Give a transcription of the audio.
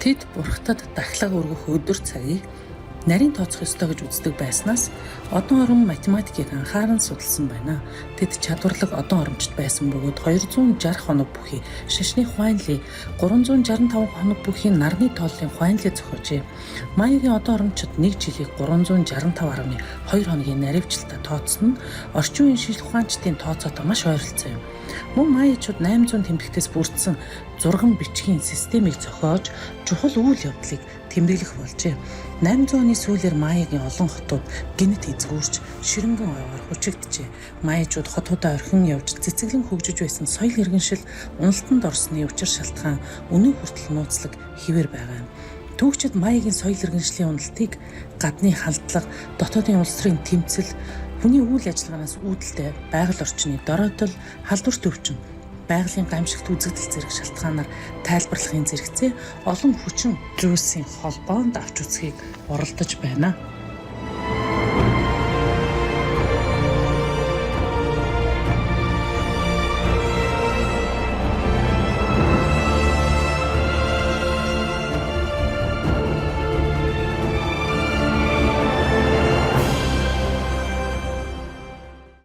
Тэд бурхтад дахлага өргөх өдөр цагийг нарийн тооцох ёстой гэж үздэг байснаас одон орон математикийг анхааран судалсан байна. Тэд чадварлаг одон оромчд байсан бөгөөд 260 хоног бүхий шашны хуанлыг 365 хоног бүхий нарны тооллын хуанлыг зохиожээ. Майягийн одон оромчид 1 жилийг 365.2 хоногийн наривчлалтаа тооцсон нь орчин үеийн шинжлэх ухаанчдын тооцоотой маш ойролцоо юм. Мөн майячууд 800 тэмдэгтээс бүрдсэн зурган бичгийн системийг зохиож чухал үйл явдлыг тэмдэглэх болжээ. 800 оны сүүлээр майягийн олон хотууд гинт эзгүүрч ширэнгэн ойгоор хүчигджээ. Майячууд хотуудаа орхин явж цэцэглэн хөгжиж байсан соёл иргэншил уналтанд орсны учир шалтгаан өнөө хүртэл нууцлаг хэвээр байгаа юм. Түүхчид майягийн соёл иргэншлийн уналтыг гадны халдлага, дотоодын улс төрийн тэмцэл, хүний үйл ажиллагаанаас үүдэлтэй байгаль орчны дороотол, халдварт өвчин, байгалийн гамшигт үзэгдэл зэрэг шалтгаанаар тайлбарлахын зэрэгцээ олон хүчин зүйлсийн холбоонд авч үзхийг оролдож байна.